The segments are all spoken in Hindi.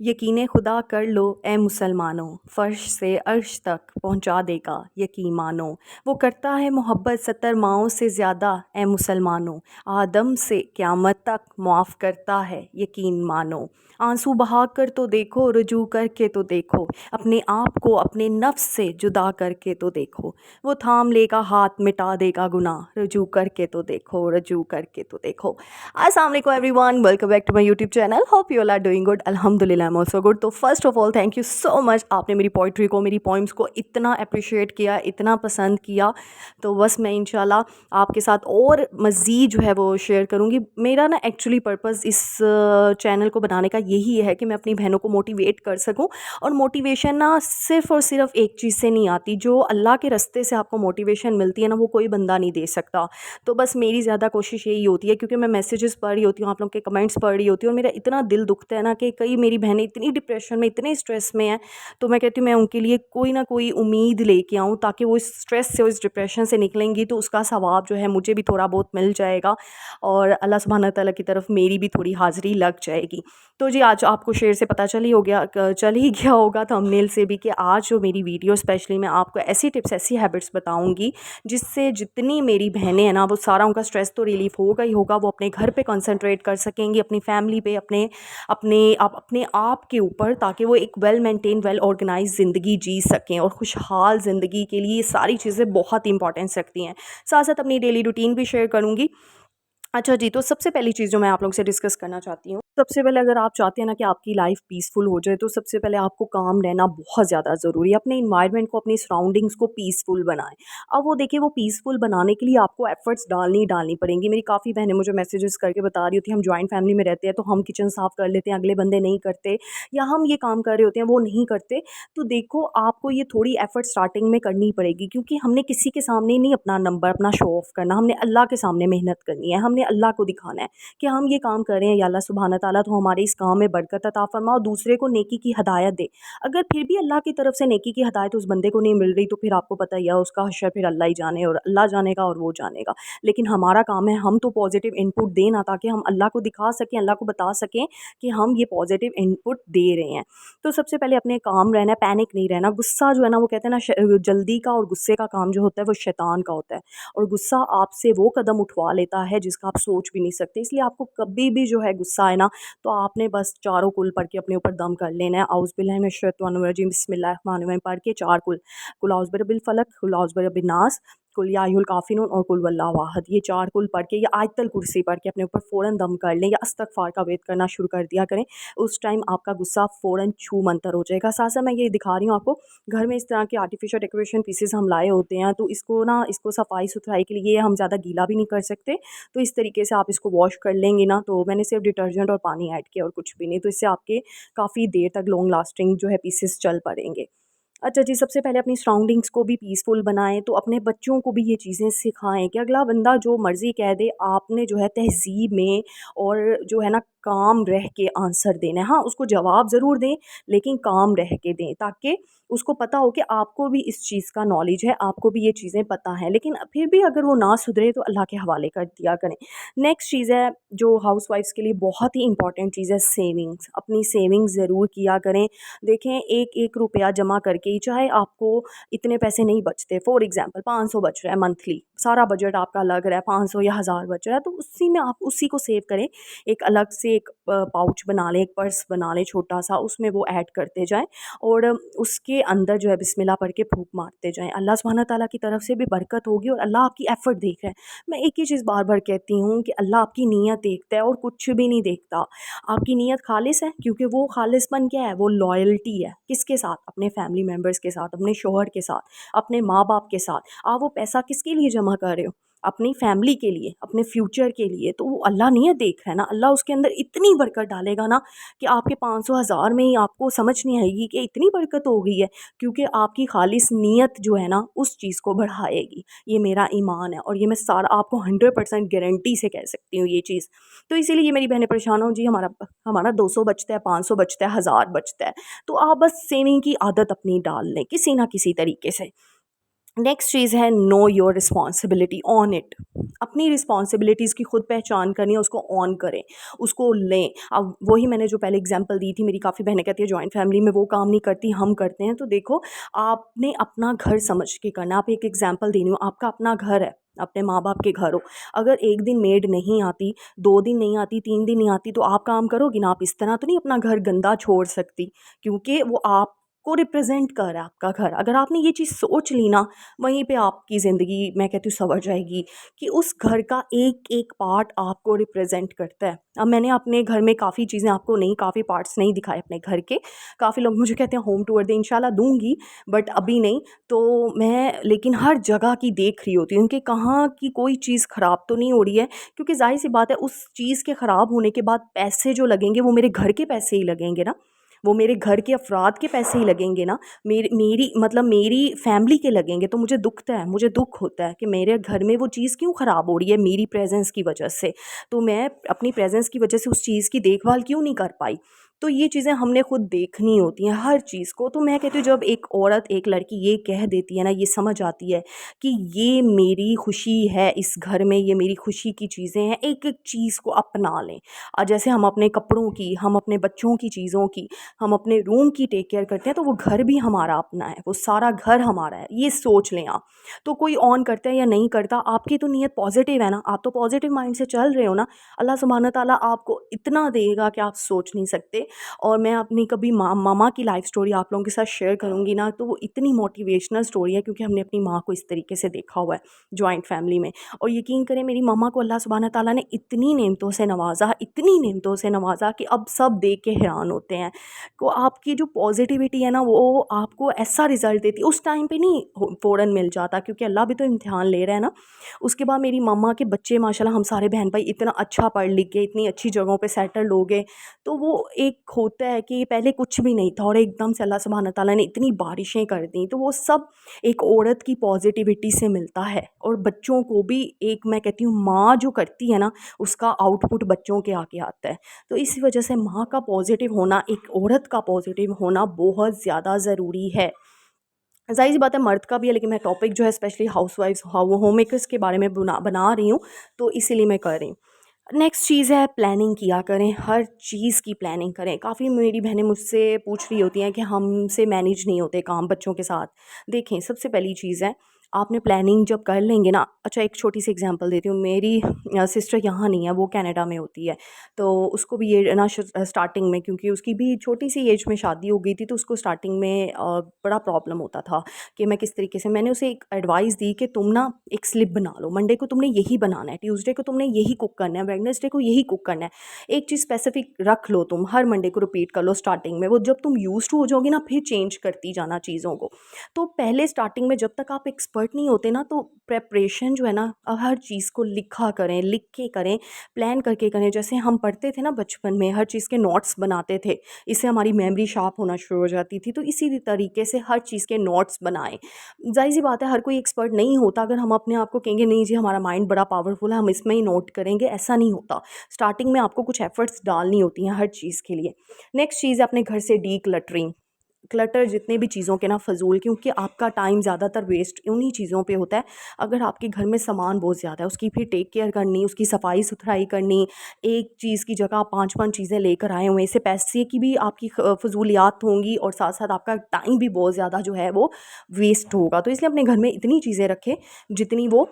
यकीन खुदा कर लो ए मुसलमानों, फ़र्श से अर्श तक पहुँचा देगा यकीन मानो। वो करता है मोहब्बत 70 माओं से ज़्यादा ए मुसलमानों। आदम से क़यामत तक मुआफ़ करता है यकीन मानो। आंसू बहा कर तो देखो, रुजू करके तो देखो, अपने आप को अपने नफ्स से जुदा करके तो देखो। वो थाम लेगा हाथ, मिटा देगा गुनाह, रुजू करके तो देखो, रुजू करके तो देखो। अस्सलाम वालेकुम everyone, welcome back to my YouTube channel. Hope you all are doing good. अल्हम्दुलिल्लाह आई एम ऑल्सो गुड। तो first of all thank you so much, आपने मेरी पोइट्री को, मेरी पोइम्स को इतना अप्रिशिएट किया, इतना पसंद किया। तो बस मैं इंशाल्लाह आपके साथ और मज़ीद जो है वो शेयर करूँगी। मेरा ना एक्चुअली पर्पज़ इस चैनल को बनाने का यही है कि मैं अपनी बहनों को मोटिवेट कर सकूँ। और मोटिवेशन ना सिर्फ़ और सिर्फ एक चीज़ से नहीं आती। जो अल्लाह के रास्ते से आपको मोटिवेशन मिलती है ना, वो कोई बंदा नहीं दे सकता। तो बस मेरी ज़्यादा कोशिश यही होती है, क्योंकि मैं मैसेजेस पढ़ रही होती हूँ, आप लोगों के कमेंट्स पढ़ रही होती हूँ, और मेरा इतना दिल दुखता है ना कि कई मेरी बहनें इतनी डिप्रेशन में, इतने स्ट्रेस में हैं। तो मैं कहती हूँ मैं उनके लिए कोई ना कोई उम्मीद लेके आऊँ, ताकि वो इस स्ट्रेस से और इस डिप्रेशन से निकलेंगी तो उसका सवाब जो है मुझे भी थोड़ा बहुत मिल जाएगा, और अल्लाह सुब्हानह तआला की तरफ मेरी भी थोड़ी हाज़िरी लग जाएगी। तो जी, आज आपको शेर से पता चल ही गया होगा, थंबनेल से भी, कि आज जो मेरी वीडियो स्पेशली मैं आपको ऐसी टिप्स, ऐसी हैबिट्स बताऊँगी जिससे जितनी मेरी बहनें हैं ना, वो सारा उनका स्ट्रेस तो रिलीफ़ होगा ही होगा। वो अपने घर पे कंसंट्रेट कर सकेंगी, अपनी फैमिली पे, अपने आप के ऊपर, ताकि वो एक वेल मेंटेन, वेल ऑर्गेनाइज़ ज़िंदगी जी सकें। और खुशहाल ज़िंदगी के लिए ये सारी चीज़ें बहुत इंपॉर्टेंस रखती हैं। साथ साथ अपनी डेली रूटीन भी शेयर करूँगी। अच्छा जी, तो सबसे पहली चीज़ जो मैं आप लोगों से डिस्कस करना चाहती हूँ, सबसे पहले अगर आप चाहते हैं ना कि आपकी लाइफ़ पीसफुल हो जाए, तो सबसे पहले आपको काम रहना बहुत ज़्यादा ज़रूरी है। अपने एनवायरनमेंट को, अपनी सराउंडिंग्स को पीसफुल बनाएँ। अब वो देखिए, वो पीसफुल बनाने के लिए आपको एफ़र्ट्स डालनी ही डालनी पड़ेंगी। मेरी काफ़ी बहनें मुझे मैसेजेस करके बता रही होती हैं, हम जॉइंट फैमिली में रहते हैं, तो हम किचन साफ़ कर लेते हैं, अगले बंदे नहीं करते, या हम ये काम कर रहे होते हैं, वो नहीं करते। तो देखो, आपको ये थोड़ी एफ़र्ट स्टार्टिंग में करनी पड़ेगी, क्योंकि हमने किसी के सामने नहीं अपना नंबर, अपना शो ऑफ़ करना, हमने अल्लाह के सामने मेहनत करनी है, हमने अल्लाह को दिखाना है कि हम ये काम कर रहे हैं। या अल्लाह सुब्हाना ताला तो हमारे इस काम में बरकत अता फ़रमा और दूसरे को नेकी की हदायत दे। अगर फिर भी अल्लाह की तरफ से नेकी की हदायत उस बंदे को नहीं मिल रही, तो फिर आपको पता ही है, उसका हश्र फिर अल्लाह ही जाने, और अल्लाह जानेगा और वो जानेगा। लेकिन हमारा काम है, हम तो पॉज़िटिव इनपुट दें ना, ताकि हम अल्लाह को दिखा सकें, अल्लाह को बता सकें कि हम ये पॉज़िटिव इनपुट दे रहे हैं। तो सबसे पहले अपने काम रहना है, पैनिक नहीं रहना। गुस्सा जो है ना, वो कहते हैं ना, जल्दी का और गुस्से का काम जो होता है वो शैतान का होता है, और गुस्सा आपसे वो कदम उठवा लेता है जिसका आप सोच भी नहीं सकते। इसलिए आपको कभी भी जो है गुस्सा आए ना, तो आपने बस चारों कुल पढ़ के अपने ऊपर दम कर लेना है। औज़ु बिल्लाहि मिनश शैतानिर रजीम, बिस्मिल्लाहिर रहमानिर रहीम पढ़ के 4 कुल, कुल औज़ु बिरब्बिल फलक, कुल औज़ु बिरब्बिन नास, कुल या अय्युहल काफ़िरून, और कुल वल्लाहु अहद। ये 4 कुल पढ़ के या आयतल कुर्सी पढ़ के अपने ऊपर फ़ौरन दम कर लें, या इस्तग़फ़ार का वेट करना शुरू कर दिया करें। उस टाइम आपका गुस्सा फ़ौरन छू मंतर हो जाएगा। साथ-साथ मैं ये दिखा रही हूँ आपको, घर में इस तरह के आर्टिफ़िशियल डेकोरेशन पीसेस हम लाए होते हैं, तो इसको सफाई-सुथराई के लिए हम ज़्यादा गीला भी नहीं कर सकते। तो इस तरीके से आप इसको वॉश कर लेंगे ना, तो मैंने सिर्फ डिटर्जेंट और पानी ऐड किया और कुछ भी नहीं। तो इससे आपके काफ़ी देर तक लॉन्ग लास्टिंग जो है पीसेस चल पड़ेंगे। अच्छा जी, सबसे पहले अपनी सराउंडिंग्स को भी पीसफुल बनाएँ, तो अपने बच्चों को भी ये चीज़ें सिखाएँ कि अगला बंदा जो मर्ज़ी कह दे, आपने जो है तहज़ीब में और जो है ना, काम रह के आंसर देना है। हाँ, उसको जवाब ज़रूर दें, लेकिन काम रह के दें, ताकि उसको पता हो कि आपको भी इस चीज़ का नॉलेज है, आपको भी ये चीज़ें पता हैं। लेकिन फिर भी अगर वो ना सुधरे, तो अल्लाह के हवाले कर दिया करें। नेक्स्ट चीज़ है, जो हाउसवाइफ्स के लिए बहुत ही इंपॉर्टेंट चीज़ है, सेविंग्स। अपनी सेविंग्स ज़रूर किया करें। देखें, एक-एक रुपया जमा करके ही, चाहे आपको इतने पैसे नहीं बचते, फॉर एग्ज़ाम्पल 500 बच रहा है मंथली, सारा बजट आपका लग रहा है 500 या 1000 बच रहा है, तो उसी में आप उसी को सेव करें। एक अलग से एक पाउच बना लें, एक पर्स बना लें छोटा-सा, उसमें वो ऐड करते जाएँ, और उसके अंदर जो है बिस्मिल्लाह पढ़ के फूँक मारते जाएँ। अल्लाह सुब्हानह तआला की तरफ से भी बरकत होगी, और अल्लाह आपकी एफ़र्ट देख रहा है। मैं एक ही चीज़ बार-बार कहती हूँ कि अल्लाह आपकी नीयत देखता है, और कुछ भी नहीं देखता। आपकी नीयत खालिस है, क्योंकि वो खालिसपन क्या है? वो लॉयल्टी है। किसके साथ? अपने फैमिली मेंबर्स के साथ, अपने शौहर के साथ, अपने माँ-बाप के साथ। आप वो पैसा किसके लिए जमा कर रहे हो? अपनी फैमिली के लिए, अपने फ्यूचर के लिए। तो वो अल्लाह नीयत देख रहा है ना, अल्लाह उसके अंदर इतनी बरकत डालेगा ना, कि आपके 500 हज़ार में ही आपको समझ नहीं आएगी कि इतनी बरकत हो गई है, क्योंकि आपकी खालिस नीयत जो है ना, उस चीज़ को बढ़ाएगी। ये मेरा ईमान है, और ये मैं सारा आपको 100% गारंटी से कह सकती हूँ ये चीज़। तो इसीलिए ये मेरी बहनें परेशान हो जी, हमारा हमारा 200 बचता है, 500 बचता है, 1000 बचता है। तो आप बस सेविंग की आदत अपनी डाल लें, किसी ना किसी तरीके से। नेक्स्ट चीज़ है know your responsibility, on it. अपनी रिस्पॉन्सिबिलिटीज़ की खुद पहचान करनी है, उसको ऑन करें, उसको लें। अब वही मैंने जो पहले एग्जांपल दी थी, मेरी काफ़ी बहनें कहती है जॉइंट फैमिली में वो काम नहीं करती, हम करते हैं। तो देखो, आपने अपना घर समझ के करना। आप एक एग्जांपल दे रही हूँ, आपका अपना घर है, अपने माँ बाप के घर हो, अगर एक दिन मेड नहीं आती, 2 दिन नहीं आती, 3 दिन नहीं आती, तो आप काम करोगी ना। आप इस तरह तो नहीं अपना घर गंदा छोड़ सकती, क्योंकि वो आपको रिप्रेजेंट कर रहा है, आपका घर। अगर आपने ये चीज़ सोच ली ना, वहीं पे आपकी ज़िंदगी मैं कहती हूँ संवर जाएगी, कि उस घर का एक एक पार्ट आपको रिप्रेजेंट करता है। अब मैंने अपने घर में काफ़ी चीज़ें आपको नहीं, काफ़ी पार्ट्स नहीं दिखाए अपने घर के। काफ़ी लोग मुझे कहते हैं होम टूर दे, इंशाल्लाह दूंगी, बट अभी नहीं। तो मैं लेकिन हर जगह की देख रही होती हूँ कि कहाँ की कोई चीज़ ख़राब तो नहीं हो रही है, क्योंकि जाहिर सी बात है उस चीज़ के ख़राब होने के बाद पैसे जो लगेंगे वो मेरे घर के पैसे ही लगेंगे ना, वो मेरे घर के अफराद के पैसे ही लगेंगे ना, मेरी मतलब मेरी फैमिली के लगेंगे। तो मुझे दुखता है, मुझे दुख होता है कि मेरे घर में वो चीज़ क्यों ख़राब हो रही है मेरी प्रेजेंस की वजह से। तो मैं अपनी प्रेजेंस की वजह से उस चीज़ की देखभाल क्यों नहीं कर पाई। तो ये चीज़ें हमने खुद देखनी होती हैं हर चीज़ को। तो मैं कहती हूँ जब एक औरत, एक लड़की ये कह देती है ना, ये समझ आती है कि ये मेरी खुशी है इस घर में, ये मेरी खुशी की चीज़ें हैं, एक एक चीज़ को अपना लें। जैसे हम अपने कपड़ों की, हम अपने बच्चों की चीज़ों की, हम अपने रूम की टेक केयर करते हैं, तो वो घर भी हमारा अपना है, वो सारा घर हमारा है, ये सोच लें आप। तो कोई ऑन करता है या नहीं करता, आपकी तो नीयत पॉजिटिव है ना, आप तो पॉजिटिव माइंड से चल रहे हो ना, अल्लाह सुब्हान ताला आपको इतना देगा कि आप सोच नहीं सकते। और मैं अपनी कभी मामा की लाइफ स्टोरी आप लोगों के साथ शेयर करूँगी ना, तो वो इतनी मोटिवेशनल स्टोरी है, क्योंकि हमने अपनी माँ को इस तरीके से देखा हुआ है जॉइंट फैमिली में। और यकीन करें, मेरी मम्मा को अल्लाह सुब्हान ताला ने इतनी नेमतों से नवाजा, इतनी नेमतों से नवाजा, कि अब सब देख के हैरान होते हैं। को आपकी जो पॉजिटिविटी है ना, वो आपको ऐसा रिज़ल्ट देती है, उस टाइम पे नहीं फ़ौरन मिल जाता, क्योंकि अल्लाह भी तो इम्तिहान ले रहा है ना। उसके बाद मेरी मम्मा के बच्चे माशाल्लाह, हम सारे बहन भाई इतना अच्छा पढ़ लिख गए, इतनी अच्छी जगहों पे सेटल्ड हो गए। तो वो एक होता है कि पहले कुछ भी नहीं था और एकदम से अल्लाह सुब्हान ताला ने इतनी बारिशें कर दी। तो वो सब एक औरत की पॉजिटिविटी से मिलता है। और बच्चों को भी, एक मैं कहती हूँ माँ जो करती है ना, उसका आउटपुट बच्चों के आगे आता है। तो इसी वजह से माँ का पॉजिटिव होना, एक औरत का पॉजिटिव होना बहुत ज़्यादा ज़रूरी है। ज़ाहिर सी बात है मर्द का भी है, लेकिन मैं टॉपिक जो है स्पेशली हाउसवाइफ्स, होम मेकर्स के बारे में बना बना रही हूँ, तो इसीलिए मैं कर रही हूँ। नेक्स्ट चीज़ है प्लानिंग किया करें, हर चीज़ की प्लानिंग करें। काफ़ी मेरी बहनें मुझसे पूछ रही होती हैं कि हमसे मैनेज नहीं होते काम बच्चों के साथ। देखें, सबसे पहली चीज़ है, आपने प्लानिंग जब कर लेंगे ना। अच्छा, एक छोटी सी एग्जांपल देती हूँ। मेरी सिस्टर यहाँ नहीं है, वो कनाडा में होती है। तो उसको भी ये ना स्टार्टिंग में, क्योंकि उसकी भी छोटी सी एज में शादी हो गई थी, तो उसको स्टार्टिंग में बड़ा प्रॉब्लम होता था कि मैं किस तरीके से। मैंने उसे एक एडवाइस दी कि तुम ना एक स्लिप बना लो, मंडे को तुमने यही बनाना है, ट्यूसडे को तुमने यही कुक करना है, वेडनेसडे को यही कुक करना है। एक चीज़ स्पेसिफिक रख लो, तुम हर मंडे को रिपीट कर लो स्टार्टिंग में। वो जब तुम यूज टू हो जाओगी ना, फिर चेंज करती जाना चीज़ों को। तो पहले स्टार्टिंग में जब तक आप एक्सपर्ट नहीं होते ना, तो प्रेपरेशन जो है ना, हर चीज़ को लिखा करें, लिख के करें, प्लान करके करें। जैसे हम पढ़ते थे ना बचपन में, हर चीज़ के नोट्स बनाते थे, इससे हमारी मेमोरी शार्प होना शुरू हो जाती थी। तो इसी तरीके से हर चीज़ के नोट्स बनाएं। ज़ाहिर सी बात है हर कोई एक्सपर्ट नहीं होता। अगर हम अपने आप को कहेंगे नहीं जी हमारा माइंड बड़ा पावरफुल है, हम इसमें ही नोट करेंगे, ऐसा नहीं होता। स्टार्टिंग में आपको कुछ एफर्ट्स डालनी होती हैं हर चीज़ के लिए। नेक्स्ट चीज़ है अपने घर से डी क्लटरिंग। क्लटर जितने भी चीज़ों के ना फ़ज़ूल, क्योंकि आपका टाइम ज़्यादातर वेस्ट उन्हीं चीज़ों पे होता है। अगर आपके घर में सामान बहुत ज़्यादा है, उसकी फिर टेक केयर करनी, उसकी सफाई सुथराई करनी, एक चीज़ की जगह आप 5-5 चीज़ें लेकर आए हुए हैं, इससे पैसे की भी आपकी फ़ज़ूलियात होंगी, और साथ साथ आपका टाइम भी बहुत ज़्यादा जो है वो वेस्ट होगा। तो इसलिए अपने घर में इतनी चीज़ें रखें जितनी वो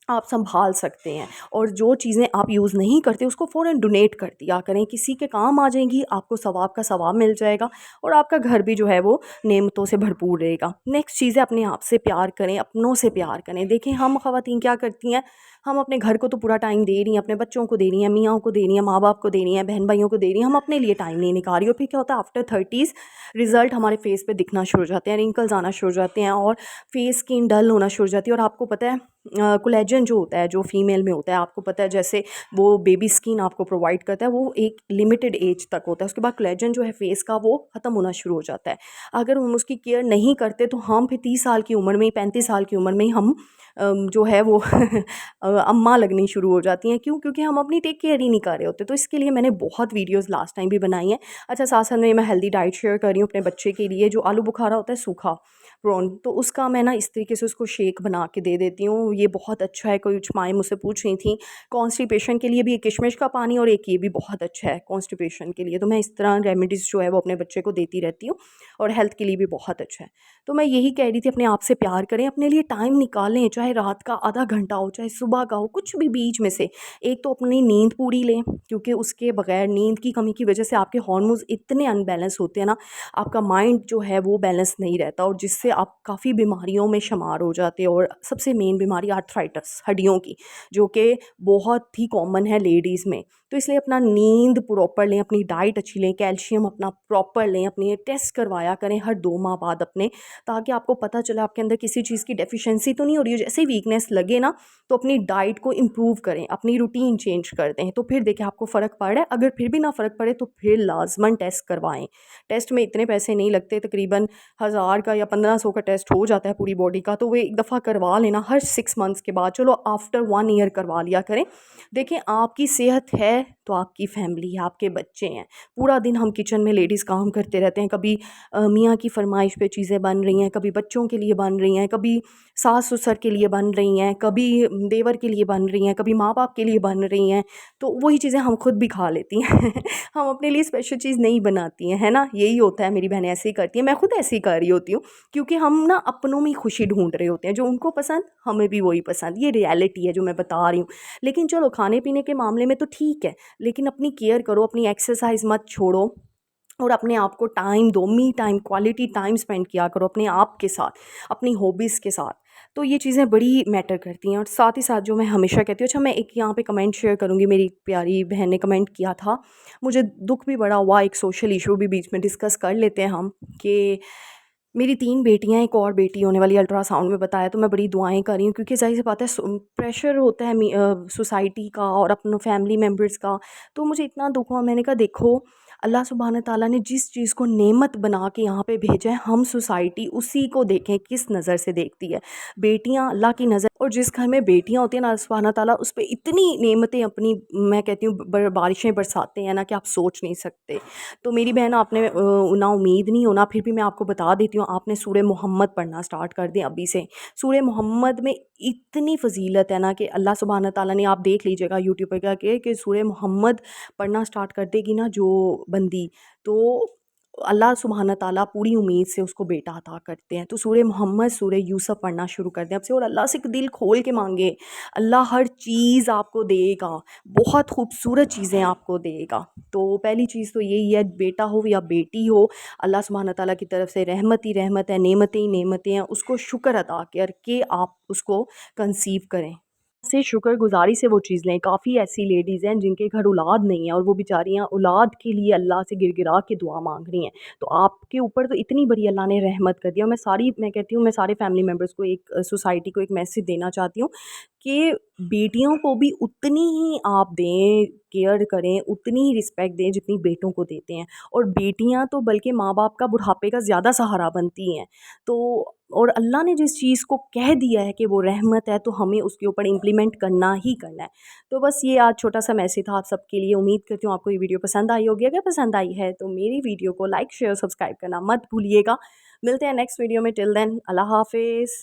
आप सँभाल सकते हैं। और जो चीज़ें आप यूज़ नहीं करते उसको फ़ौरन डोनेट कर दिया करें, किसी के काम आ जाएंगी, आपको सवाब का सवाब मिल जाएगा, और आपका घर भी जो है वो नेमतों से भरपूर रहेगा। नेक्स्ट चीज़ है अपने आप से प्यार करें, अपनों से प्यार करें। देखें, हम ख़वातीन क्या करती हैं, हम अपने घर को तो पूरा टाइम दे रही हैं, अपने बच्चों को दे रही हैं, मियाँ को दे रही हैं, माँ बाप को दे रही हैं, बहन भाइयों को दे रही हैं, हम अपने लिए टाइम नहीं निकाल रही। और फिर क्या होता है, आफ्टर 30s रिज़ल्ट हमारे फेस पे दिखना शुरू हो जाते हैं, रिंकल्स आना शुरू हो जाते हैं, और फेस स्किन डल होना शुरू हो जाती है। और आपको पता है कोलेजन जो होता है, जो फीमेल में होता है, आपको पता है जैसे वो बेबी स्किन आपको प्रोवाइड करता है, वो एक लिमिटेड एज तक होता है। उसके बाद कोलेजन जो है फेस का, वो ख़त्म होना शुरू हो जाता है। अगर हम उसकी केयर नहीं करते तो हम फिर 30 साल की उम्र में ही, 35 साल की उम्र में ही हम जो है वो अम्मा लगनी शुरू हो जाती हैं। क्यों? क्योंकि हम अपनी टेक केयर ही नहीं कर रहे होते। तो इसके लिए मैंने बहुत वीडियोस लास्ट टाइम भी बनाई हैं। अच्छा, साथ साथ में मैं हेल्दी डाइट शेयर कर रही हूँ अपने बच्चे के लिए। जो आलू बुखारा होता है सूखा, प्रोन, तो उसका मैं ना इस तरीके से उसको शेक बना के दे देती हूँ। ये बहुत अच्छा है। कुछ माएँ मुझसे पूछ रही थी कॉन्स्टिपेशन के लिए भी एक किशमिश का पानी और एक ये भी बहुत अच्छा है कॉन्स्टिपेशन के लिए। तो मैं इस तरह रेमेडीज़ जो है वो अपने बच्चे को देती रहती हूँ और हेल्थ के लिए भी बहुत अच्छा है। तो मैं यही कह रही थी अपने आप से प्यार करें, अपने लिए टाइम निकालें, चाहे रात का आधा घंटा हो, चाहे सुबह का हो, कुछ भी बीच में से। एक तो अपनी नींद पूरी लें, क्योंकि उसके बगैर नींद की कमी की वजह से आपके हार्मोन्स इतने अनबैलेंस होते हैं ना, आपका माइंड जो है वो बैलेंस नहीं रहता और जिससे आप काफ़ी बीमारियों में शुमार हो जाते हैं। और सबसे मेन बीमारी आर्थराइटिस हड्डियों की, जो कि बहुत ही कॉमन है लेडीज़ में। तो इसलिए अपना नींद प्रॉपर लें, अपनी डाइट अच्छी लें, कैल्शियम अपना प्रॉपर लें, अपने टेस्ट करवाया करें हर 2 माह बाद अपने, ताकि आपको पता चले आपके अंदर किसी चीज़ की डेफिशिएंसी तो नहीं हो रही है। जैसे ही वीकनेस लगे ना, तो अपनी डाइट को इम्प्रूव करें, अपनी रूटीन चेंज कर दें, तो फिर देखिए आपको फ़र्क पड़ रहा है। अगर फिर भी ना फ़र्क पड़े तो फिर लाज़मन टेस्ट करवाएं। टेस्ट में इतने पैसे नहीं लगते, तकरीबन 1000 का या 1500 का टेस्ट हो जाता है पूरी बॉडी का। तो वो एक दफ़ा करवा लेना हर 6 मंथ्स के बाद, चलो आफ्टर 1 ईयर करवा लिया करें। देखें, आपकी सेहत है तो आपकी फैमिली है, आपके बच्चे हैं। पूरा दिन हम किचन में लेडीज़ काम करते रहते हैं, कभी मियाँ की फरमाइश पे चीज़ें बन रही हैं, कभी बच्चों के लिए बन रही हैं, कभी सास ससुर के लिए बन रही हैं, कभी देवर के लिए बन रही हैं, कभी माँ बाप के लिए बन रही हैं। तो वही चीज़ें हम खुद भी खा लेती हैं हम अपने लिए स्पेशल चीज़ नहीं बनाती हैं, है ना। यही होता है, मेरी बहनें ऐसे ही करती हैं, मैं खुद ऐसे ही कर रही होती हूँ, क्योंकि हम ना अपनों में ही खुशी ढूंढ रहे होते हैं। जो उनको पसंद हमें भी वही पसंद, ये रियलिटी है जो मैं बता रही हूँ। लेकिन चलो, खाने पीने के मामले में तो ठीक है, लेकिन अपनी केयर करो, अपनी एक्सरसाइज मत छोड़ो और अपने आप को टाइम दो। Me time, quality time spend किया करो अपने आप के साथ, अपनी हॉबीज़ के साथ। तो ये चीज़ें बड़ी मैटर करती हैं। और साथ ही साथ जो मैं हमेशा कहती हूँ, अच्छा मैं एक यहाँ पे कमेंट शेयर करूँगी, मेरी प्यारी बहन ने कमेंट किया था, मुझे दुख भी बड़ा हुआ। एक सोशल इशू भी बीच में डिस्कस कर लेते हैं हम, कि मेरी 3 बेटियाँ, एक और बेटी होने वाली, अल्ट्रासाउंड में बताया। तो मैं बड़ी दुआएँ कर रही हूँ, क्योंकि ज़ाहिर सी बात है प्रेशर होता है सोसाइटी का और अपने फैमिली मेम्बर्स का। तो मुझे इतना दुख हुआ, मैंने कहा देखो, अल्लाह सुब्हान ताला ने जिस चीज़ को नेमत बना के यहाँ पे भेजा है, हम सोसाइटी उसी को देखें किस नज़र से देखती है। बेटियाँ अल्लाह की नज़र, और जिस घर में बेटियाँ होती हैं ना, अल्लाह सुब्हान ताला उस पे इतनी नेमतें अपनी, मैं कहती हूँ बारिशें बरसाते हैं ना, कि आप सोच नहीं सकते। तो मेरी बहन, आपने ना उम्मीद नहीं होना, फिर भी मैं आपको बता देती हूँ, आपने सूरह मोहम्मद पढ़ना स्टार्ट कर दें अभी से। सूरह मोहम्मद में इतनी फ़जीलत है ना, कि अल्लाह सुब्हान ताला ने, आप देख लीजिएगा यूट्यूब पे जाके, कि सूरह मोहम्मद पढ़ना स्टार्ट कर देगी ना जो बंदी, तो अल्लाह सुब्हान ताला पूरी उम्मीद से उसको बेटा अता करते हैं। तो सूरह मोहम्मद, सूरह यूसुफ पढ़ना शुरू कर दें अब से, और अल्लाह से दिल खोल के मांगे, अल्लाह हर चीज़ आपको देगा, बहुत खूबसूरत चीज़ें आपको देगा। तो पहली चीज़ तो यही है, बेटा हो या बेटी हो, अल्लाह सुब्हान ताला की तरफ से रहमत ही रहमत है, नेमतें ही नेमतें हैं। उसको शुक्र अदा करके आप उसको कंसीव करें, से शुक्रगुज़ारी से वो चीज़ लें। काफ़ी ऐसी लेडीज़ हैं जिनके घर औलाद नहीं है, और वो बेचारियाँ औलाद के लिए अल्लाह से गिड़गिड़ा के दुआ मांग रही हैं। तो आपके ऊपर तो इतनी बड़ी अल्लाह ने रहमत कर दी। और मैं कहती हूँ, मैं सारे फैमिली मेम्बर्स को, एक सोसाइटी को एक मैसेज देना चाहती हूँ, कि बेटियों को भी उतनी ही आप दें, केयर करें, उतनी ही रिस्पेक्ट दें जितनी बेटों को देते हैं। और बेटियाँ तो बल्कि माँ बाप का बुढ़ापे का ज़्यादा सहारा बनती हैं। तो और अल्लाह ने जिस चीज़ को कह दिया है कि वो रहमत है, तो हमें उसके ऊपर इम्प्लीमेंट करना ही करना है। तो बस ये आज छोटा सा मैसेज था आप सबके लिए। उम्मीद करती हूँ आपको ये वीडियो पसंद आई होगी। अगर पसंद आई है तो मेरी वीडियो को लाइक शेयर सब्सक्राइब करना मत भूलिएगा। मिलते हैं नेक्स्ट वीडियो में। टिल देन, अल्लाह हाफिज़।